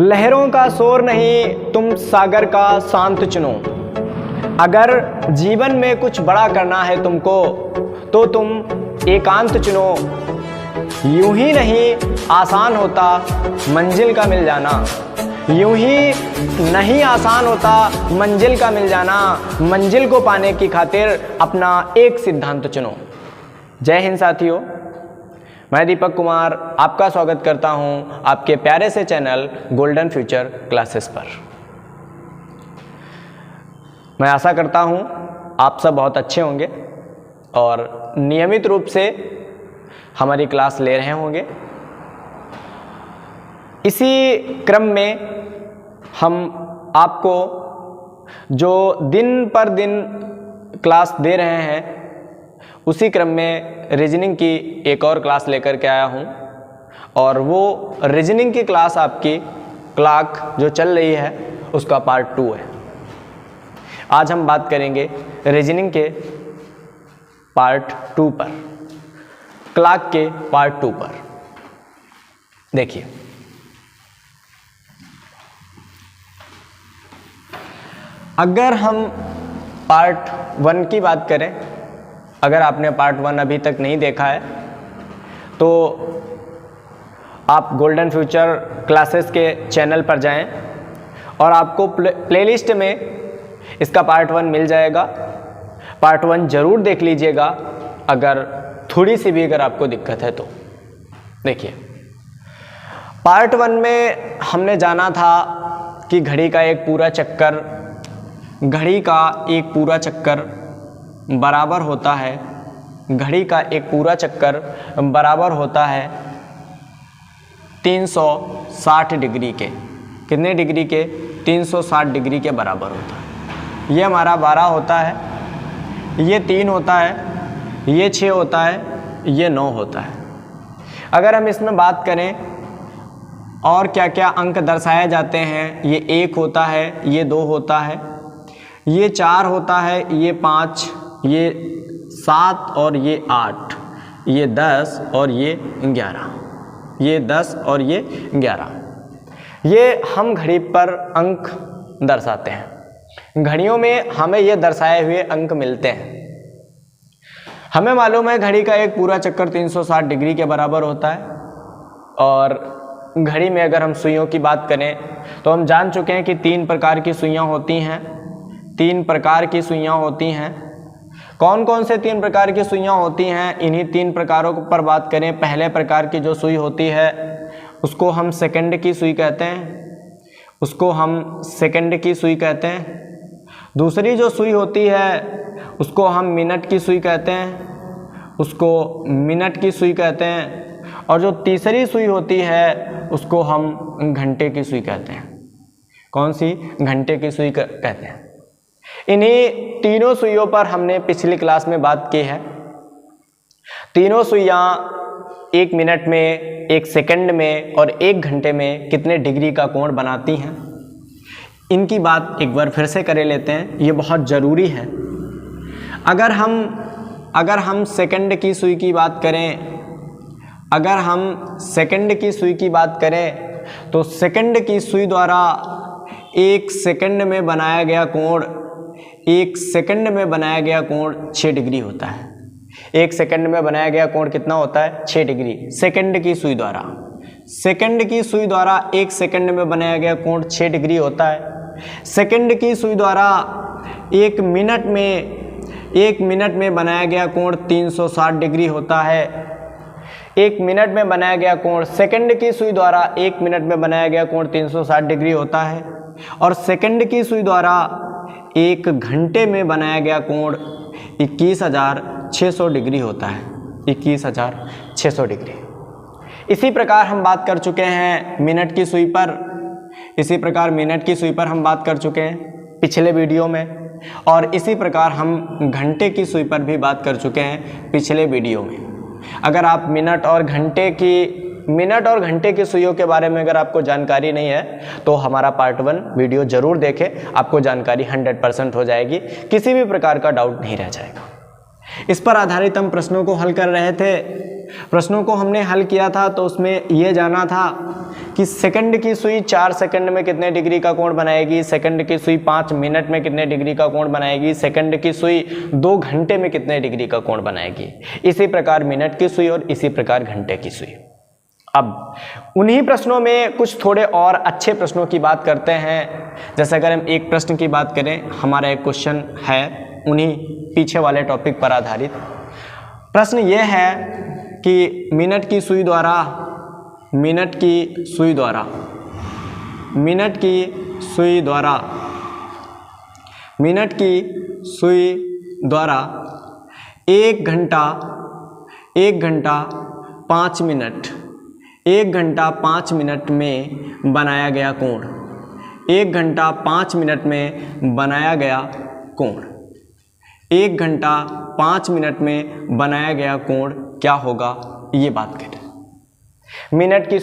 लहरों का शोर नहीं, तुम सागर का शांत चुनो। अगर जीवन में कुछ बड़ा करना है तुमको, तो तुम एकांत चुनो। यूं ही नहीं आसान होता मंजिल का मिल जाना, यूं ही नहीं आसान होता मंजिल का मिल जाना। मंजिल को पाने की खातिर अपना एक सिद्धांत चुनो। जय हिंद साथियों, मैं दीपक कुमार आपका स्वागत करता हूं आपके प्यारे से चैनल गोल्डन फ्यूचर क्लासेस पर। मैं आशा करता हूं आप सब बहुत अच्छे होंगे और नियमित रूप से हमारी क्लास ले रहे होंगे। इसी क्रम में हम आपको जो दिन पर दिन क्लास दे रहे हैं, उसी क्रम में रीजनिंग की एक और क्लास लेकर के आया हूं और वो रीजनिंग की क्लास आपकी क्लॉक जो चल रही है उसका पार्ट 2 है। आज हम बात करेंगे रीजनिंग के पार्ट 2 पर, क्लॉक के पार्ट 2 पर। देखिए, अगर हम पार्ट 1 की बात करें, अगर आपने पार्ट 1 अभी तक नहीं देखा है तो आप गोल्डन फ्यूचर क्लासेस के चैनल पर जाएं और आपको प्लेलिस्ट में इसका पार्ट 1 मिल जाएगा। पार्ट 1 ज़रूर देख लीजिएगा अगर थोड़ी सी भी अगर आपको दिक्कत है तो। देखिए, पार्ट 1 में हमने जाना था कि घड़ी का एक पूरा चक्कर बराबर होता है, घड़ी का एक पूरा चक्कर बराबर होता है 360 डिग्री के। कितने डिग्री के? 360 डिग्री के बराबर होता है। ये हमारा 12 होता है, ये 3 होता है, ये 6 होता है, ये 9 होता है। अगर हम इसमें बात करें और क्या क्या अंक दर्शाए जाते हैं, ये 1 होता है, ये 2 होता है, ये 4 होता है, ये 5, ये 7 और ये 8, ये 10 और ये 11, ये 10 और ये 11। ये हम घड़ी पर अंक दर्शाते हैं। घड़ियों में हमें ये दर्शाए हुए अंक मिलते हैं। हमें मालूम है घड़ी का एक पूरा चक्कर 360 डिग्री के बराबर होता है। और घड़ी में अगर हम सुइयों की बात करें तो हम जान चुके हैं कि 3 प्रकार की सुइयां होती हैं। 3 प्रकार की सुइयां होती हैं। कौन कौन से 3 प्रकार की सुइयां होती हैं? इन्हीं 3 प्रकारों पर बात करें। पहले प्रकार की जो सुई होती है उसको हम सेकंड की सुई कहते हैं, उसको हम सेकंड की सुई कहते हैं। दूसरी जो सुई होती है उसको हम मिनट की सुई कहते हैं, उसको मिनट की सुई कहते हैं। और जो तीसरी सुई होती है उसको हम घंटे की सुई कहते हैं। कौन सी? घंटे की सुई कहते हैं। इन्हीं तीनों सुइयों पर हमने पिछली क्लास में बात की है। तीनों सुइयां 1 मिनट में, 1 सेकंड में और 1 घंटे में कितने डिग्री का कोण बनाती हैं, इनकी बात एक बार फिर से कर लेते हैं। ये बहुत ज़रूरी है। अगर हम सेकंड की सुई की बात करें, अगर हम सेकंड की सुई की बात करें तो सेकंड की सुई द्वारा 1 सेकंड में बनाया गया कोण, 1 सेकंड में बनाया गया कोण 6 डिग्री होता है। 1 सेकंड में बनाया गया कोण कितना होता है? 6 डिग्री। सेकंड की सुई द्वारा, सेकंड की सुई द्वारा 1 सेकंड में बनाया गया कोण 6 डिग्री होता है। सेकंड की सुई द्वारा 1 मिनट में बनाया गया कोण 360 डिग्री होता है। 1 मिनट में बनाया गया कोण, सेकंड की सुई द्वारा 1 मिनट में बनाया गया कोण 360 डिग्री होता है। और सेकंड की सुई द्वारा 1 घंटे में बनाया गया कोण 21,600 डिग्री होता है। 21,600 डिग्री। इसी प्रकार हम बात कर चुके हैं मिनट की सुई पर। इसी प्रकार मिनट की सुई पर हम बात कर चुके हैं पिछले वीडियो में। और इसी प्रकार हम घंटे की सुई पर भी बात कर चुके हैं पिछले वीडियो में। अगर आप मिनट और घंटे की सुइयों के बारे में अगर आपको जानकारी नहीं है तो हमारा पार्ट 1 वीडियो ज़रूर देखें, आपको जानकारी 100% हो जाएगी, किसी भी प्रकार का डाउट नहीं रह जाएगा। इस पर आधारित हम प्रश्नों को हल कर रहे थे। प्रश्नों को हमने हल किया था तो उसमें ये जाना था कि सेकंड की सुई 4 सेकंड में कितने डिग्री का कोण बनाएगी, सेकंड की सुई 5 मिनट में कितने डिग्री का कोण बनाएगी, सेकंड की सुई 2 घंटे में कितने डिग्री का कोण बनाएगी। इसी प्रकार मिनट की सुई और इसी प्रकार घंटे की सुई। अब उन्हीं प्रश्नों में कुछ थोड़े और अच्छे प्रश्नों की बात करते हैं। जैसे अगर हम एक प्रश्न की बात करें, हमारा एक क्वेश्चन है उन्हीं पीछे वाले टॉपिक पर आधारित। प्रश्न यह है कि मिनट की सुई द्वारा एक घंटा 5 मिनट में बनाया गया कोण, 1 घंटा 5 मिनट में बनाया गया कोण, 1 घंटा 5 मिनट में बनाया गया कोण क्या होगा, ये बात करें। मिनट की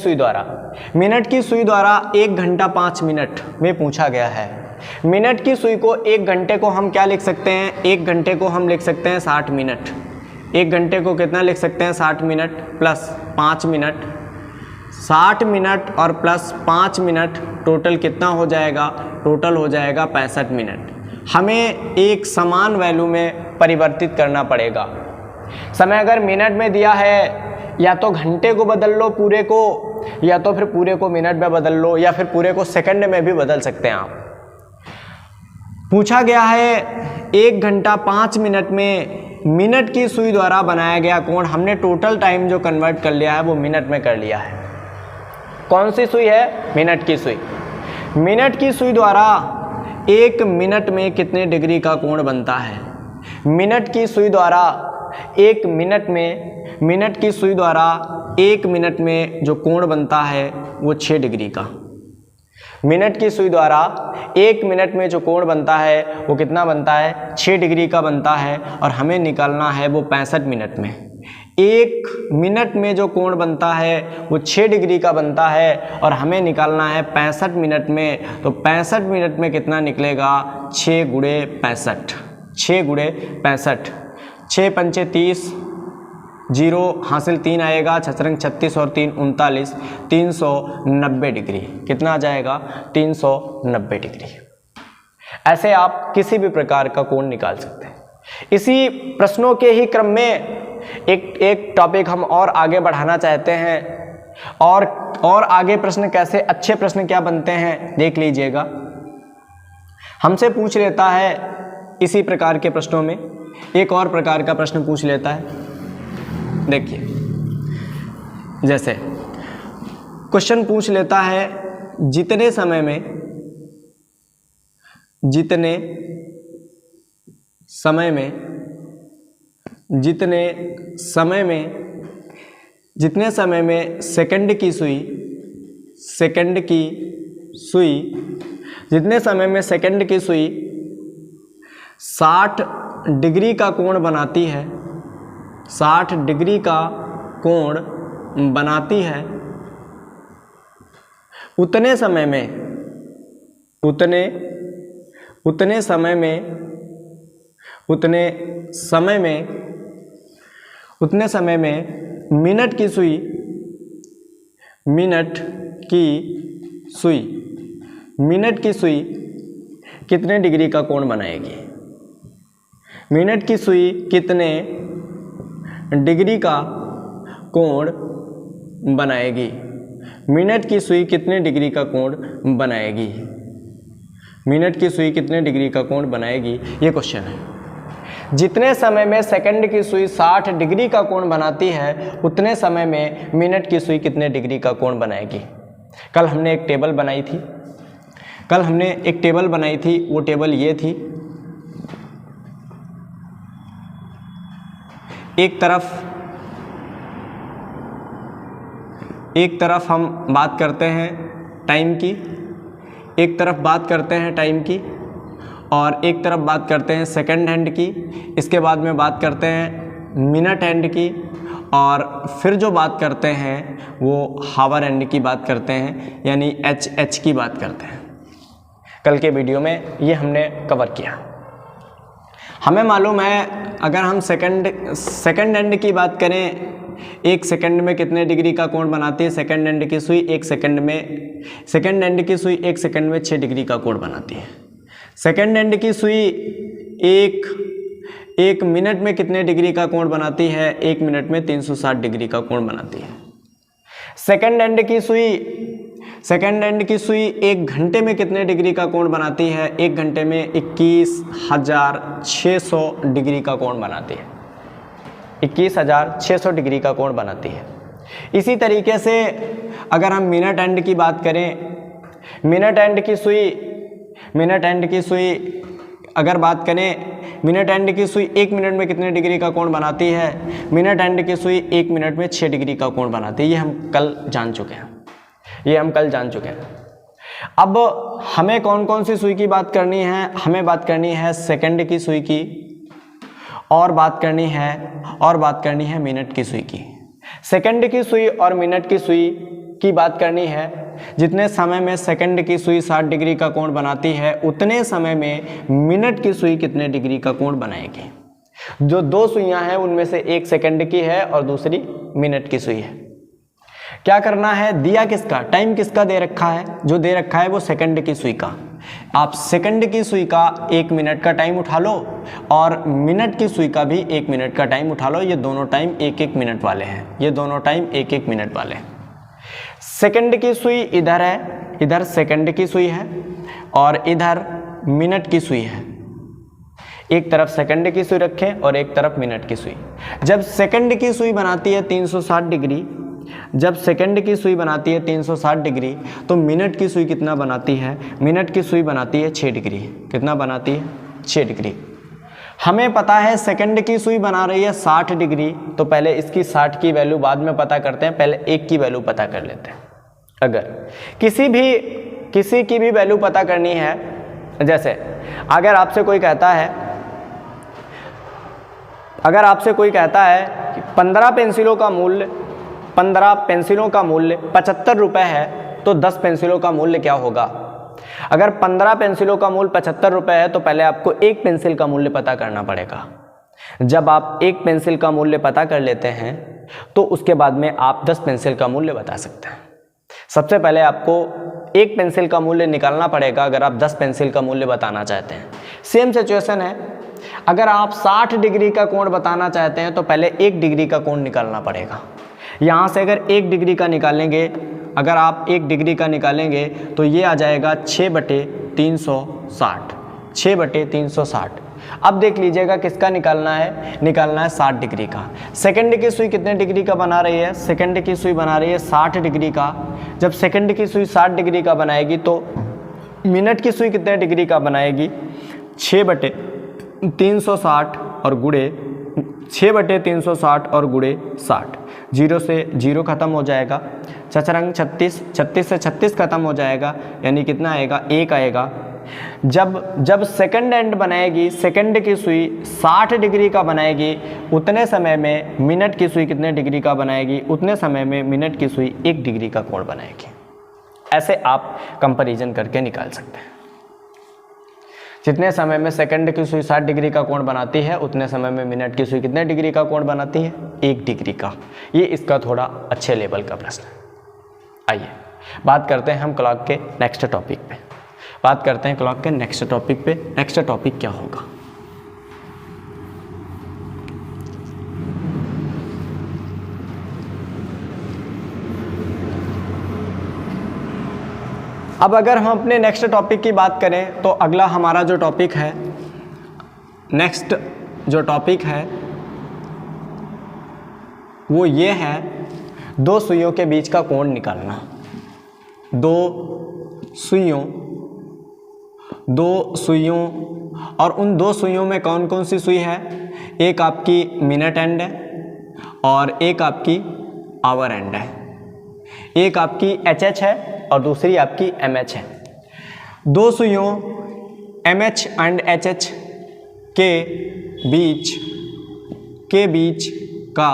सुई द्वारा 1 घंटा 5 मिनट में पूछा गया है। मिनट की सुई को 1 घंटे को हम क्या लिख सकते हैं, 1 घंटे को हम लिख सकते हैं 60 मिनट। 1 घंटे को कितना लिख सकते हैं, 60 मिनट प्लस 5 मिनट, 60 मिनट और प्लस 5 मिनट टोटल कितना हो जाएगा, टोटल हो जाएगा 65 मिनट। हमें एक समान वैल्यू में परिवर्तित करना पड़ेगा। समय अगर मिनट में दिया है, या तो घंटे को बदल लो पूरे को, या तो फिर पूरे को मिनट में बदल लो, या फिर पूरे को सेकंड में भी बदल सकते हैं आप। पूछा गया है 1 घंटा 5 मिनट में मिनट की सुई द्वारा बनाया गया कोण, हमने टोटल टाइम जो कन्वर्ट कर लिया है वो मिनट में कर लिया है। कौन सी सुई है, मिनट की सुई। मिनट की सुई द्वारा 1 मिनट में कितने डिग्री का कोण बनता है। मिनट की सुई द्वारा 1 मिनट में जो कोण बनता है वो 6 डिग्री का। मिनट की सुई द्वारा 1 मिनट में जो कोण बनता है वो कितना बनता है, 6 डिग्री का बनता है, और हमें निकालना है वो 65 मिनट में। 1 मिनट में जो कोण बनता है वो 6 डिग्री का बनता है, और हमें निकालना है 65 मिनट में। तो 65 मिनट में कितना निकलेगा, 6 गुणे 65, 6 गुणे 65, 6 पंचे 30, 0 हासिल 3 आएगा, 6 36 और 3 39, 390 डिग्री। कितना आ जाएगा, 390 डिग्री। ऐसे आप किसी भी प्रकार का कोण निकाल सकते हैं। इसी प्रश्नों के ही क्रम में एक टॉपिक हम और आगे बढ़ाना चाहते हैं, और आगे प्रश्न कैसे, अच्छे प्रश्न क्या बनते हैं देख लीजिएगा। हमसे पूछ लेता है इसी प्रकार के प्रश्नों में एक और प्रकार का प्रश्न पूछ लेता है। देखिए, जैसे क्वेश्चन पूछ लेता है जितने समय में सेकंड की सुई 60 डिग्री का कोण बनाती है, 60 डिग्री का कोण बनाती है, उतने समय में मिनट की सुई कितने डिग्री का कोण बनाएगी। मिनट की सुई कितने डिग्री का कोण बनाएगी। मिनट की सुई कितने डिग्री का कोण बनाएगी। मिनट की सुई कितने डिग्री का कोण बनाएगी, ये क्वेश्चन है। जितने समय में सेकंड की सुई 60 डिग्री का कोण बनाती है, उतने समय में मिनट की सुई कितने डिग्री का कोण बनाएगी। कल हमने एक टेबल बनाई थी, वो टेबल ये थी। एक तरफ हम बात करते हैं टाइम की, एक तरफ बात करते हैं टाइम की, और एक तरफ बात करते हैं सेकंड हैंड की। इसके बाद में बात करते हैं मिनट हैंड की, और फिर जो बात करते हैं वो हावर हैंड की बात करते हैं, यानी एच की बात करते हैं। कल के वीडियो में ये हमने कवर किया। हमें मालूम है अगर हम सेकंड हैंड की बात करें 1 सेकंड में कितने डिग्री का कोण बनाती है? सेकंड एंड की सुई 1 सेकंड में, सेकंड एंड की सुई 1 सेकंड में 6 डिग्री का कोण बनाती है। सेकंड एंड की सुई एक मिनट में कितने डिग्री का कोण बनाती है? 1 मिनट में 360 डिग्री का कोण बनाती है। सेकंड एंड की सुई 1 घंटे में कितने डिग्री का कोण बनाती है? 1 घंटे में 21,600 डिग्री का कोण बनाती है। 21,600 डिग्री का कोण बनाती है। इसी तरीके से अगर हम मिनट एंड की बात करें, मिनट एंड की सुई अगर बात करें, मिनट एंड की सुई 1 मिनट में कितने डिग्री का कोण बनाती है? मिनट एंड की सुई 1 मिनट में 6 डिग्री का कोण बनाती है। ये हम कल जान चुके हैं। अब हमें कौन कौन सी सुई की बात करनी है? हमें बात करनी है सेकंड की सुई की, और बात करनी है मिनट की सुई की। सेकंड की सुई और मिनट की सुई की बात करनी है। जितने समय में सेकंड की सुई 60 डिग्री का कोण बनाती है, उतने समय में मिनट की सुई कितने डिग्री का कोण बनाएगी? जो 2 सुइयां हैं उनमें से एक सेकंड की है और दूसरी मिनट की सुई है। क्या करना है? दिया किसका, टाइम किसका दे रखा है? जो दे रखा है वो सेकंड की सुई का। आप सेकंड की सुई का 1 मिनट का टाइम उठा लो और मिनट की सुई का भी 1 मिनट का टाइम उठा लो। ये दोनों टाइम 1-1 मिनट वाले हैं। सेकंड की सुई इधर है, इधर सेकंड की सुई है और इधर मिनट की सुई है। एक तरफ सेकंड की सुई रखें और एक तरफ मिनट की सुई। जब सेकंड की सुई बनाती है 360 डिग्री, तो मिनट की सुई कितना बनाती है? मिनट की सुई बनाती है 6 डिग्री। कितना बनाती है? 6 डिग्री। हमें पता है सेकंड की सुई बना रही है 60 डिग्री, तो पहले इसकी 60 की वैल्यू बाद में पता करते हैं, पहले एक की वैल्यू पता कर लेते हैं। अगर किसी की भी वैल्यू पता करनी है, जैसे अगर आपसे कोई कहता है कि 15 पेंसिलों का मूल्य 75 रुपये है, तो 10 पेंसिलों का मूल्य क्या होगा? अगर 15 पेंसिलों का मूल्य 75 रुपये है तो पहले आपको एक पेंसिल का मूल्य पता करना पड़ेगा। जब आप एक पेंसिल का मूल्य पता कर लेते हैं तो उसके बाद में आप 10 पेंसिल का मूल्य बता सकते हैं। सबसे पहले आपको एक पेंसिल का मूल्य निकालना पड़ेगा अगर आप 10 पेंसिल का मूल्य बताना चाहते हैं। सेम सिचुएशन है, अगर आप 60 डिग्री का कोण बताना चाहते हैं तो पहले 1 डिग्री का कोण निकालना पड़ेगा। यहाँ से अगर 1 डिग्री का निकालेंगे, अगर आप 1 डिग्री का निकालेंगे तो ये आ जाएगा 6/360, 6/360। अब देख लीजिएगा किसका निकालना है 60 डिग्री का। सेकंड की सुई कितने डिग्री का बना रही है? सेकंड की सुई बना रही है 60 डिग्री का। जब सेकंड की सुई 60 डिग्री का बनाएगी तो मिनट की सुई कितने डिग्री का बनाएगी? 6/360 और गुणे 6/360 और गुणे 60। 0 से 0 खत्म हो जाएगा, चचरंग 36, 36 से 36 खत्म हो जाएगा, यानी कितना आएगा? 1 आएगा। जब सेकंड एंड बनाएगी, सेकंड की सुई 60 डिग्री का बनाएगी, उतने समय में मिनट की सुई कितने डिग्री का बनाएगी? उतने समय में मिनट की सुई 1 डिग्री का कोण बनाएगी। ऐसे आप कंपैरिजन करके निकाल सकते हैं। जितने समय में सेकंड की सुई 60 डिग्री का कोण बनाती है, उतने समय में मिनट की सुई कितने डिग्री का कोण बनाती है? 1 डिग्री का। ये इसका थोड़ा अच्छे लेवल का प्रश्न है। आइए बात करते हैं हम क्लॉक के नेक्स्ट टॉपिक पे। नेक्स्ट टॉपिक क्या होगा? अब अगर हम अपने नेक्स्ट टॉपिक की बात करें तो अगला हमारा जो टॉपिक है, नेक्स्ट जो टॉपिक है वो ये है 2 सुइयों के बीच का कोण निकालना। 2 सुइयों और उन 2 सुइयों में कौन कौन सी सुई है? एक आपकी मिनट एंड है और एक आपकी आवर एंड है। एक आपकी एचएच है और दूसरी आपकी एमएच है। 2 सुइयों एमएच एंड एचएच के बीच का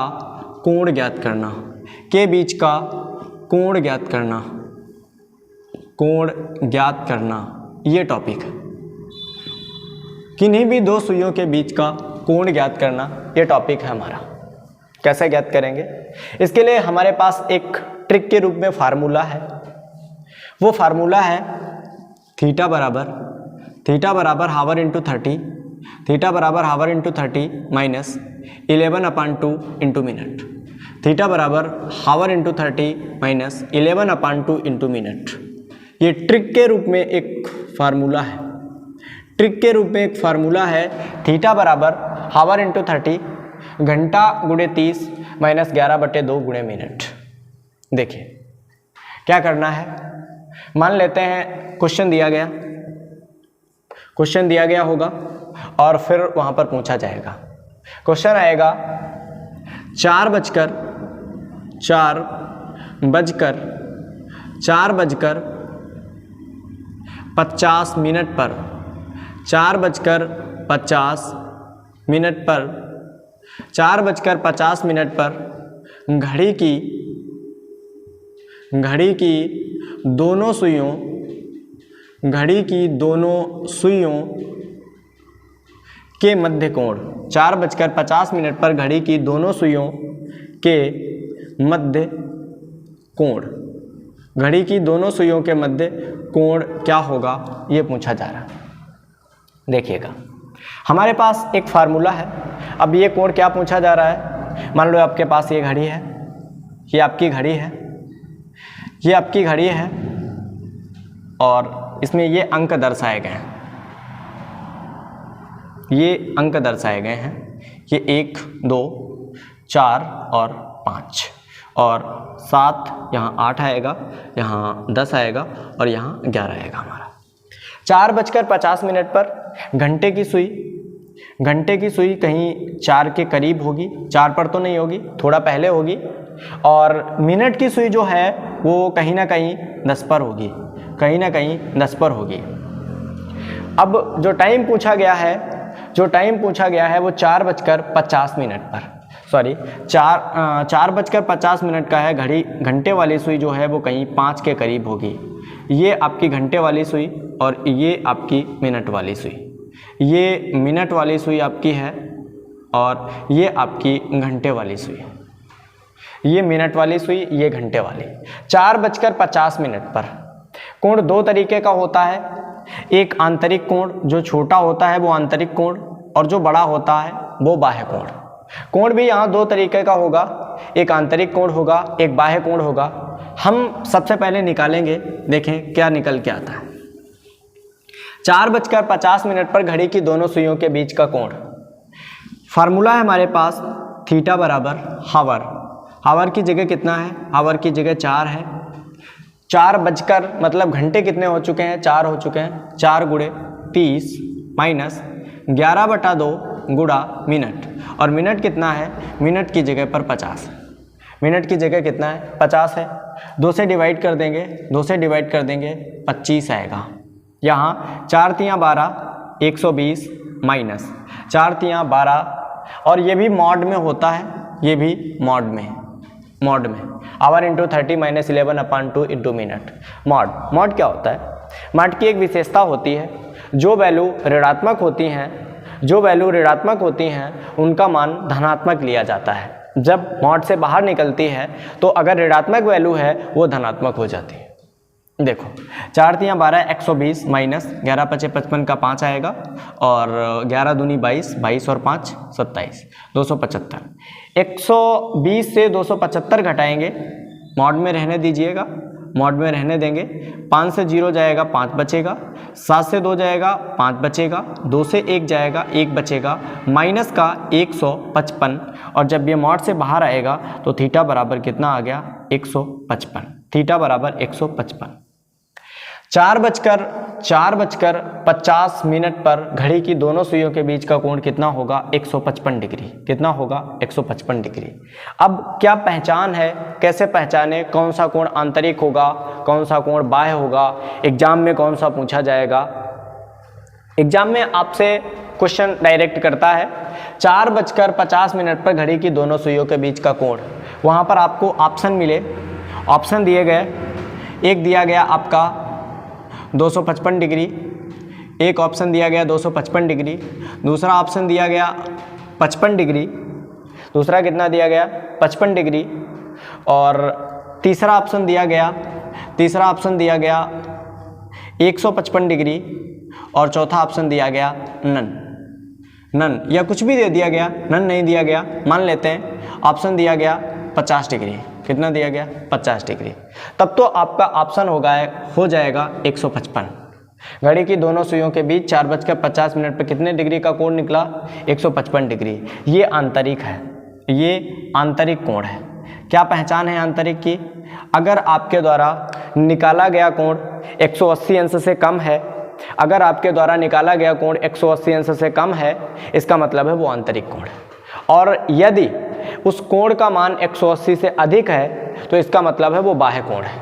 कोण ज्ञात करना, कोण ज्ञात करना ये टॉपिक है। किन्हीं भी 2 सुइयों के बीच का कोण ज्ञात करना ये टॉपिक है हमारा। कैसे ज्ञात करेंगे? इसके लिए हमारे पास एक ट्रिक के रूप में फार्मूला है। वो फार्मूला है थीटा बराबर हावर इंटू 30, थीटा बराबर hour into 30 minus 11/2 into minute, theta बराबर hour into 30 minus 11/2 into minute. ये ट्रिक के रूप में एक फार्मूला है, ट्रिक के रूप में एक फार्मूला है। थीटा बराबर हावर इंटू 30 घंटा गुणे 30 माइनस 11/2 गुणे मिनट। देखिए क्या करना है, मान लेते हैं क्वेश्चन दिया गया होगा और फिर वहाँ पर पूछा जाएगा। क्वेश्चन आएगा 4 बजकर 50 मिनट पर 4 बजकर 50 मिनट पर घड़ी की दोनों सुइयों के मध्य कोण, 4 बजकर 50 मिनट पर घड़ी की दोनों सुइयों के मध्य कोण, घड़ी की दोनों सुइयों के मध्य कोण क्या होगा, ये पूछा जा रहा है। देखिएगा हमारे पास एक फार्मूला है। अब ये कोण क्या पूछा जा रहा है, मान लो आपके पास ये घड़ी है, ये आपकी घड़ी है और इसमें ये अंक दर्शाए गए हैं, ये 1 2 4 और 5 और 7, यहाँ 8 आएगा, यहाँ 10 आएगा और यहाँ 11 आएगा हमारा। 4 बजकर 50 मिनट पर घंटे की सुई कहीं 4 के करीब होगी, 4 पर तो नहीं होगी, थोड़ा पहले होगी, और मिनट की सुई जो है वो कहीं ना कहीं 10 पर होगी, अब जो टाइम पूछा गया है वो 4 बजकर 50 मिनट पर, 4 बजकर 50 मिनट का है। घंटे वाली सुई जो है वो कहीं 5 के करीब होगी। ये आपकी घंटे वाली सुई और ये आपकी मिनट वाली सुई, ये मिनट वाली सुई आपकी है और ये आपकी घंटे वाली सुई, ये मिनट वाली सुई, ये घंटे वाली। 4 बजकर 50 मिनट पर कोण 2 तरीके का होता है। एक आंतरिक कोण, जो छोटा होता है वो आंतरिक कोण, और जो बड़ा होता है वो बाह्य कोण। कोण भी यहाँ 2 तरीके का होगा, एक आंतरिक कोण होगा, एक बाह्य कोण होगा। हम सबसे पहले निकालेंगे, देखें क्या निकल के आता है। 4 बजकर 50 मिनट पर घड़ी की दोनों सुइयों के बीच का कोण, फार्मूला है हमारे पास थीटा बराबर हावर की जगह कितना है, हावर की जगह 4 है। 4 बजकर मतलब घंटे कितने हो चुके हैं, 4 हो चुके हैं, 4 गुणे 30 माइनस 11/2 गुणा मिनट, और मिनट कितना है, मिनट की जगह पर 50, मिनट की जगह कितना है 50 है। 2 से डिवाइड कर देंगे 25 आएगा। यहाँ 4 तियाँ 12 120 माइनस 4 तियाँ 12, और ये भी मॉड में होता है, ये भी मॉड में our into 30 minus 11/2 into minute. Mod क्या होता है, मॉड की एक विशेषता होती है, जो वैल्यू ऋणात्मक होती हैं उनका मान धनात्मक लिया जाता है। जब मॉड से बाहर निकलती है तो अगर ऋणात्मक वैल्यू है वो धनात्मक हो जाती है। देखो 4 तियाँ 12 120 माइनस 11 × 5 = 55 का 5 आएगा, और 11 दूनी 22 और 5 27 275। 120 से 275 घटाएंगे, मॉड में रहने दीजिएगा, मॉड में रहने देंगे। 5 से 0 जाएगा 5 बचेगा, 7 से 2 जाएगा 5 बचेगा, 2 से 1 जाएगा 1 बचेगा, माइनस का 155, और जब ये मॉड से बाहर आएगा तो थीटा बराबर कितना आ गया 155, थीटा बराबर 155। 4 बजकर 50 मिनट पर घड़ी की दोनों सुइयों के बीच का कोण कितना होगा 155 डिग्री, कितना होगा 155 डिग्री। अब क्या पहचान है, कैसे पहचाने कौन सा कोण आंतरिक होगा, कौन सा कोण बाह्य होगा, एग्जाम में कौन सा पूछा जाएगा। एग्जाम में आपसे क्वेश्चन डायरेक्ट करता है 4 बजकर 50 मिनट पर घड़ी की दोनों सुइयों के बीच का कोण, वहाँ पर आपको ऑप्शन मिले, ऑप्शन दिए गए, एक दिया गया आपका 255 डिग्री, एक ऑप्शन दिया गया 255 डिग्री, दूसरा ऑप्शन दिया गया 55 डिग्री, दूसरा कितना दिया गया 55 डिग्री, और तीसरा ऑप्शन दिया गया 155 डिग्री, और चौथा ऑप्शन दिया गया नन या कुछ भी दे दिया गया, नन नहीं दिया गया, मान लेते हैं ऑप्शन दिया गया 50 डिग्री। कितना दिया गया 50 डिग्री। तब तो आपका ऑप्शन हो जाएगा 155। घड़ी की दोनों सुइयों के बीच 4:50 पर कितने डिग्री का कोण निकला 155 डिग्री। ये आंतरिक है, ये आंतरिक कोण है। क्या पहचान है आंतरिक की? अगर आपके द्वारा निकाला गया कोण 180 अंश से कम है, अगर आपके द्वारा निकाला गया कोण 180 अंश से कम है, इसका मतलब है वो आंतरिक कोण है। और यदि उस कोण का मान 180 से अधिक है तो इसका मतलब है वो बाह्य कोण है।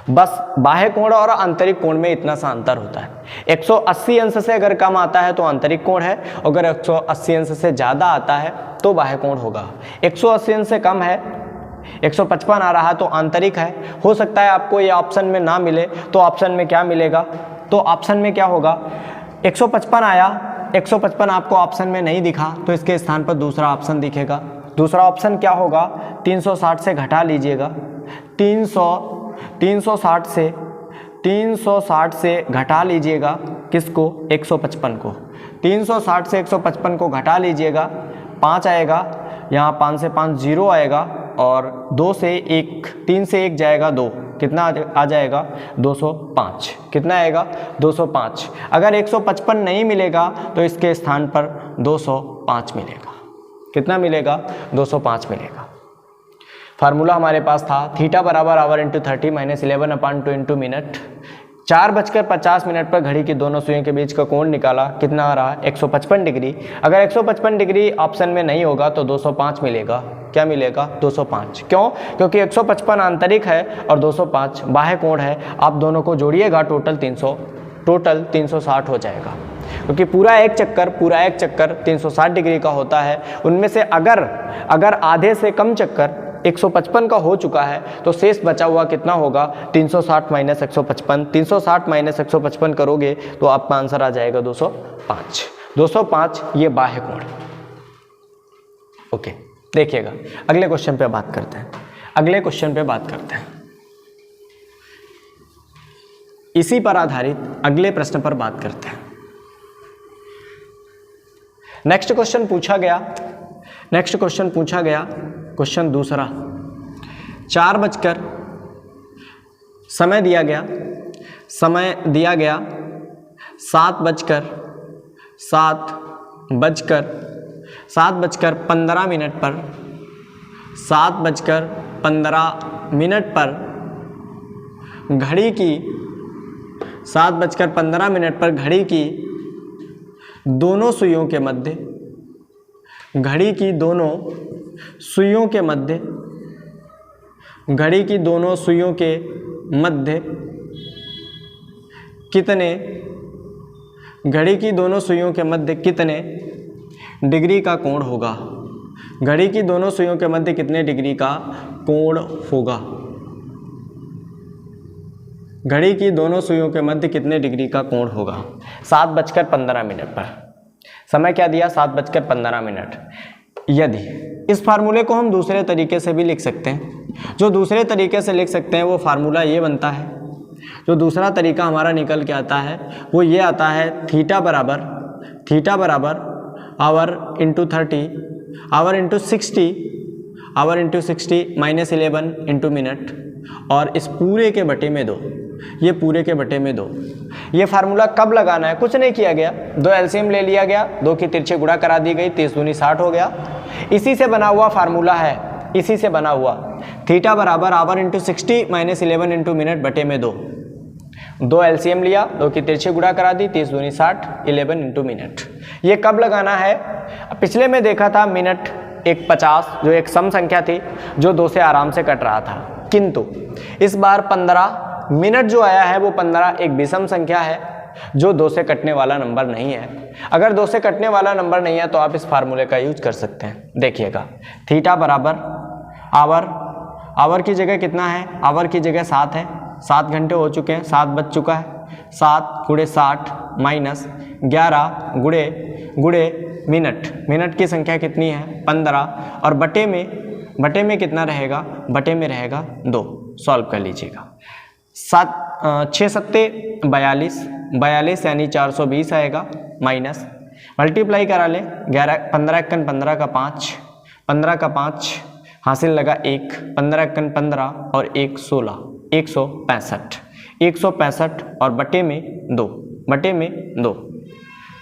बस बाह्य कोण और आंतरिक कोण में इतना सा अंतर होता है। 180 अंश से अगर कम आता है तो आंतरिक कोण है, अगर 180 अंश से ज़्यादा आता है तो बाह्य कोण होगा। 180 अंश से कम है, 155 आ रहा तो आंतरिक है। हो सकता है आपको ये ऑप्शन में ना मिले, तो ऑप्शन में क्या मिलेगा? तो ऑप्शन में क्या होगा 155 आया, 155 आपको ऑप्शन में नहीं दिखा तो इसके स्थान पर दूसरा ऑप्शन दिखेगा। दूसरा ऑप्शन क्या होगा 360 से घटा लीजिएगा, 360 से घटा लीजिएगा किसको 155 को, 360 से 155 को घटा लीजिएगा, 5 आएगा, यहाँ 5 से 5 0 आएगा, और 2 से 1 3 से 1 जाएगा 2, कितना आ जाएगा 205। कितना आएगा 205। अगर 155 नहीं मिलेगा तो इसके स्थान पर 205 मिलेगा। कितना मिलेगा 205 मिलेगा। फार्मूला हमारे पास था थीटा बराबर hour into 30 minus 11/2 into minute. 4:50 पर घड़ी की दोनों सुइयों के बीच का कोण निकाला, कितना आ रहा 155 डिग्री। अगर 155 डिग्री ऑप्शन में नहीं होगा तो 205 मिलेगा। क्या मिलेगा 205। क्यों? क्योंकि 155 आंतरिक है और 205 बाह्य कोण है। आप दोनों को जोड़िएगा टोटल 360 हो जाएगा, क्योंकि पूरा एक चक्कर 360 डिग्री का होता है। उनमें से अगर आधे से कम चक्कर 155 का हो चुका है तो शेष बचा हुआ कितना होगा 360 माइनस 155। 360 माइनस 155 करोगे तो आपका आंसर आ जाएगा 205। 205 ये बाह्य कोण। ओके, देखिएगा अगले क्वेश्चन पे बात करते हैं। इसी पर आधारित अगले प्रश्न पर बात करते हैं। नेक्स्ट क्वेश्चन पूछा गया क्वेश्चन दूसरा, 4 बजकर समय दिया गया 7 बजकर 15 मिनट पर घड़ी की दोनों सुइयों के मध्य कितने डिग्री का कोण होगा। घड़ी की दोनों सुइयों के मध्य कितने डिग्री का कोण होगा। घड़ी की दोनों सुइयों के मध्य कितने डिग्री का कोण होगा। 7:15 पर समय क्या दिया 7:15। यदि इस फार्मूले को हम दूसरे तरीके से भी लिख सकते हैं। जो दूसरे तरीके से लिख सकते हैं वो फार्मूला ये बनता है, जो दूसरा तरीका हमारा निकल के आता है वो ये आता है थीटा बराबर hour into 30 our into 60 minus 11 into minute, और इस पूरे के बटे में 2, ये पूरे के बटे में 2। ये फार्मूला कब लगाना है, कुछ नहीं किया गया, 2 एलसीएम ले लिया गया, 2 की तिरछे गुणा करा दी गई, 30 दूनी 60 हो गया। इसी से बना हुआ फार्मूला है, इसी से बना हुआ थीटा बराबर hour into 60 minus 11 into minute बटे में 2। 2 एलसीएम लिया, 2 की तिरछे गुणा करा दी, 30 दूनी 60, 11 इंटू मिनट। ये कब लगाना है? पिछले में देखा था मिनट 1:50 जो एक सम संख्या थी जो 2 से आराम से कट रहा था, किंतु इस बार 15 मिनट जो आया है वो 15 एक विषम संख्या है जो 2 से कटने वाला नंबर नहीं है। अगर 2 से कटने वाला नंबर नहीं है तो आप इस फार्मूले का यूज कर सकते हैं। देखिएगा थीटा बराबर आवर की जगह कितना है, आवर की जगह 7 है, 7 घंटे हो चुके हैं, 7 बज चुका है, 7 × 60 माइनस 11 गुणे मिनट, मिनट की संख्या कितनी है 15 और बटे में कितना रहेगा, बटे में रहेगा 2। सॉल्व कर लीजिएगा। 6 सत्ते 42, 42 यानी 420 आएगा, माइनस मल्टीप्लाई करा लें 11 15 एकन 15 का 5, 15 का 5 हासिल लगा 1, 15 एकन 15 और 1 16, 165, 165 और बटे में 2।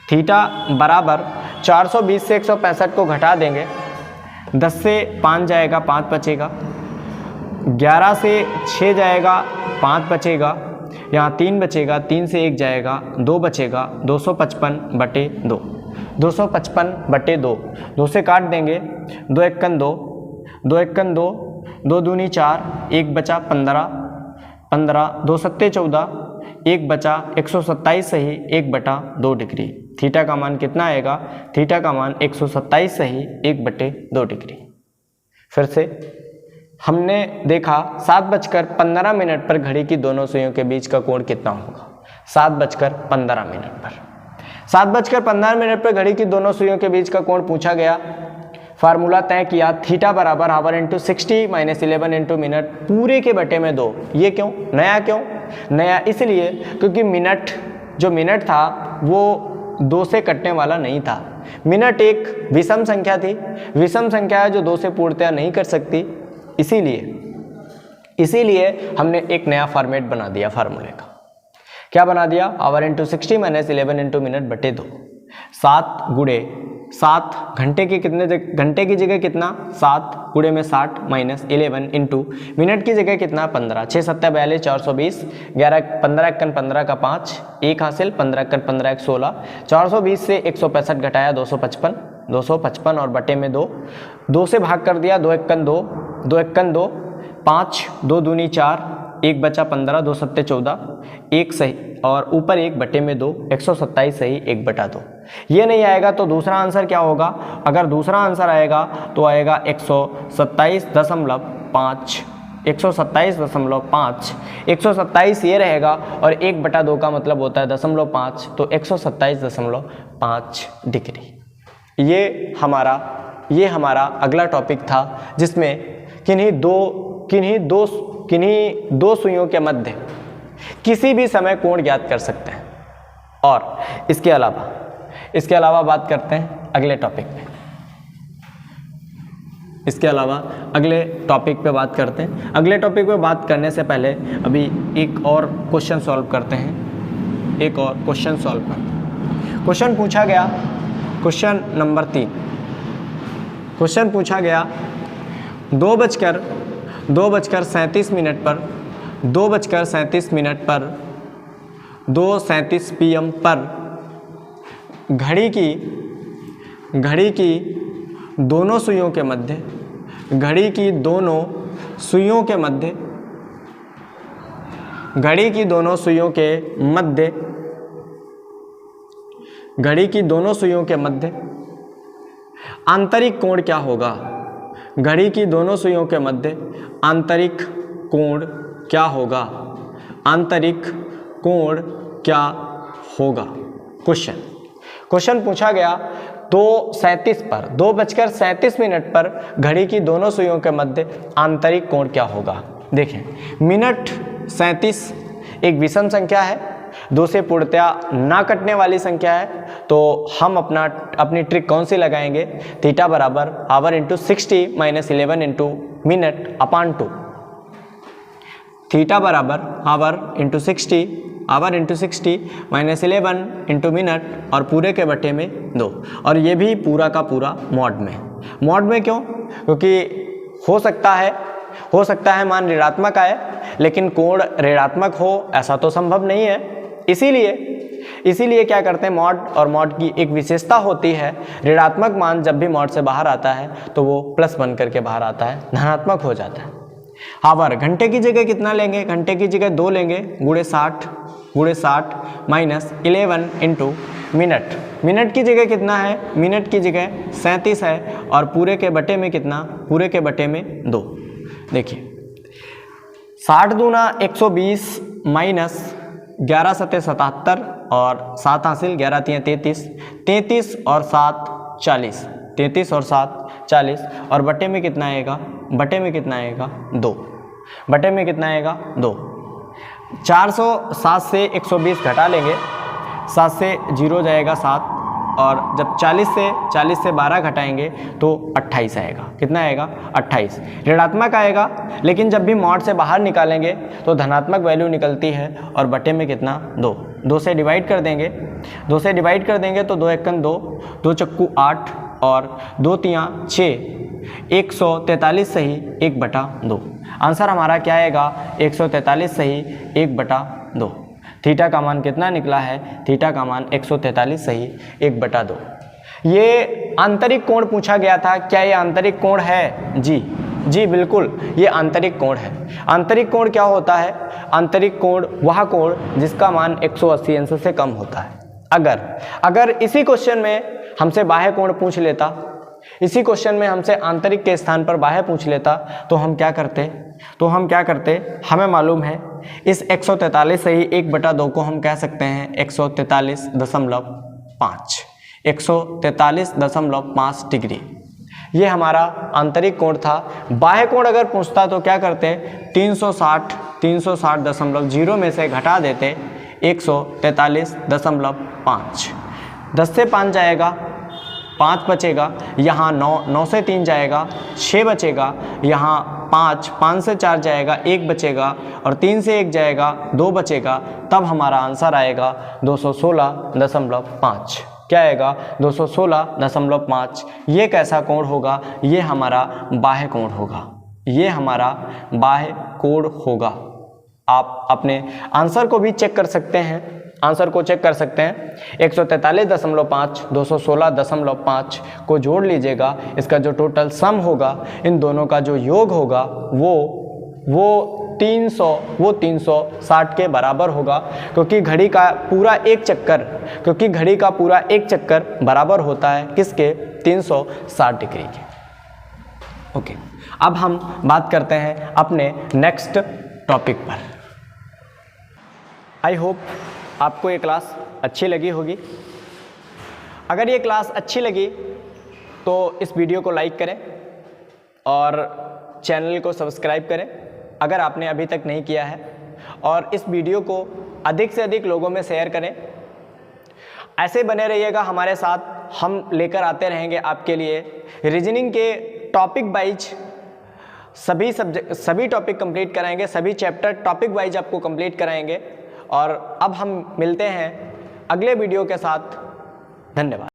थीटा बराबर 420 से 165 को घटा देंगे, 10 से 5 जाएगा 5 बचेगा, 11 से 6 जाएगा 5 बचेगा, यहाँ 3 बचेगा, 3 से 1 जाएगा 2 बचेगा, 255 बटे 2, 255 बटे 2, 2 से काट देंगे, 2 एकन 2, 2 एकन 2, 2 दूनी 4, 1 बचा 15, 15, 2 सत्ते 14, 1 बचा 127 सही 1/2 डिग्री। थीटा का मान कितना आएगा, थीटा का मान 127 सही 1/2 डिग्री। फिर से हमने देखा 7:15 पर घड़ी की दोनों सुइयों के बीच का कोण कितना होगा, 7:15 पर। 7:15 पर घड़ी की दोनों सुइयों के बीच का कोण पूछा गया, फार्मूला तय किया, थीटा बराबर hour into 60 minus 11 into minute पूरे के बटे में 2। ये क्यों नया, क्यों नया? इसलिए क्योंकि जो मिनट था वो 2 से कटने वाला नहीं था। मिनट एक विषम संख्या थी, विषम संख्या है जो 2 से पूर्णतया नहीं कर सकती, इसीलिए हमने एक नया फॉर्मेट बना दिया फार्मूले का। क्या बना दिया, our into 60 minus 11 into minute बटे 2। 7 गुणे 7 घंटे की घंटे की जगह कितना 7 गुणे में 60 माइनस 11 इंटू मिनट की जगह कितना 15, 6 सत्ता 42, 420, 11 15 एकन 15 का 5, 1 हासिल, 15 एकन 15 1 16, 420 से 165 घटाया 255 और बटे में 2, 2 से भाग कर दिया, 2 एकन 2, 2 एकन 2, 5, 2 दूनी 4, 1 बचा 15, 2 सत्ते 14, 1 सही और ऊपर 1 बटे में 2, 127 सही 1/2। ये नहीं आएगा तो दूसरा आंसर क्या होगा, अगर दूसरा आंसर आएगा तो आएगा 127.5, 127.5, 127 ये रहेगा और 1/2 का मतलब होता है 0.5, तो 127.5 डिग्री। ये हमारा अगला टॉपिक था जिसमें किन्हीं दो सुइयों के मध्य किसी भी समय कोण ज्ञात कर सकते हैं। और इसके अलावा बात करते हैं अगले टॉपिक पे, अगले टॉपिक पे बात करते हैं। अगले टॉपिक पे बात करने से पहले अभी एक और क्वेश्चन सॉल्व करते हैं, क्वेश्चन पूछा गया, क्वेश्चन नंबर 3। क्वेश्चन पूछा गया 2:37 मिनट पर 2:37 PM पर घड़ी की दोनों सुइयों के मध्य घड़ी की दोनों सुइयों के मध्य आंतरिक कोण क्या होगा, घड़ी की दोनों सुइयों के मध्य आंतरिक कोण क्या होगा, क्वेश्चन पूछा गया 2:37 पर घड़ी की दोनों सुइयों के मध्य आंतरिक कोण क्या होगा। देखें, मिनट 37 एक विषम संख्या है, 2 से पूर्णतया ना कटने वाली संख्या है, तो हम अपनी ट्रिक कौन सी लगाएंगे, थीटा बराबर hour into 60 minus 11 into minute upon 2। Theta बराबर hour into 60 minus 11 into minute और पूरे के बटे में 2, और ये भी पूरा का पूरा मॉड में क्यों, क्योंकि हो सकता है मान ऋणात्मक आए लेकिन कोण ऋणात्मक हो, ऐसा तो संभव नहीं है। इसीलिए क्या करते हैं, मॉड की एक विशेषता होती है, ऋणात्मक मान जब भी मॉड से बाहर आता है तो वो प्लस बन करके बाहर आता है, धनात्मक हो जाता है। आवर घंटे की जगह कितना लेंगे, घंटे की जगह 2 लेंगे, गुणे 60 माइनस 11 इंटू मिनट की जगह कितना है, मिनट की जगह 37 है और पूरे के बटे में कितना, पूरे के बटे में 2। देखिए 60 दूना 120 माइनस 11 सत्ते 77 और 7 हासिल, 11 3 33 और 7 40, 33 और 7 40, और बटे में कितना आएगा, बटे में कितना आएगा 2, बटे में कितना आएगा 2। 407 से 120 घटा लेंगे, 7 से 0 जाएगा 7, और जब 40 से 12 घटाएंगे तो 28 आएगा। कितना आएगा 28, ऋणात्मक आएगा, लेकिन जब भी मॉड से बाहर निकालेंगे तो धनात्मक वैल्यू निकलती है, और बटे में कितना 2 से डिवाइड कर देंगे, 2 से डिवाइड कर देंगे तो 2 एकन 2, 2 चक्कू 8 और 2 तियाँ 6, 143 सही 1/2। आंसर हमारा क्या आएगा 143 सही 1/2। थीटा का मान कितना निकला है, थीटा का मान 143 सही 1/2। ये आंतरिक कोण पूछा गया था, क्या ये आंतरिक कोण है? जी बिल्कुल, ये आंतरिक कोण है। आंतरिक कोण क्या होता है? आंतरिक कोण वह कोण जिसका मान 180 अंश से कम होता है। अगर इसी क्वेश्चन में हमसे बाह्य कोण पूछ लेता, इसी क्वेश्चन में हमसे आंतरिक के स्थान पर बाह्य पूछ लेता, तो हम क्या करते? हमें मालूम है इस 143 सही 1/2 को हम कह सकते हैं 143.5, 143.5 डिग्री। ये हमारा आंतरिक कोण था। बाह्य कोण अगर पूछता तो क्या करते? 360.0 में से घटा देते 143.5, 10 से 5 जाएगा, 5 बचेगा, यहाँ 9 से 3 जाएगा, 6 बचेगा, यहाँ 5 से 4 जाएगा, 1 बचेगा, और 3 से 1 जाएगा, 2 बचेगा। तब हमारा आंसर आएगा 216.5। क्या आएगा? 216.5। ये कैसा कोण होगा? ये हमारा बाह्य कोण होगा, ये हमारा बाह्य कोण होगा। आप अपने आंसर को भी चेक कर सकते हैं, आंसर को चेक कर सकते हैं। 143.5 216.5 को जोड़ लीजिएगा, इसका जो टोटल सम होगा, इन दोनों का जो योग होगा वो 360 के बराबर होगा, क्योंकि घड़ी का पूरा एक चक्कर बराबर होता है किसके? 360 डिग्री के। ओके, अब हम बात करते हैं अपने नेक्स्ट टॉपिक पर। आई होप आपको ये क्लास अच्छी लगी होगी। अगर ये क्लास अच्छी लगी तो इस वीडियो को लाइक करें और चैनल को सब्सक्राइब करें अगर आपने अभी तक नहीं किया है, और इस वीडियो को अधिक से अधिक लोगों में शेयर करें। ऐसे बने रहिएगा हमारे साथ, हम लेकर आते रहेंगे आपके लिए रीजनिंग के टॉपिक वाइज सभी टॉपिक कंप्लीट कराएंगे, सभी चैप्टर टॉपिक वाइज आपको कंप्लीट कराएंगे। और अब हम मिलते हैं अगले वीडियो के साथ। धन्यवाद।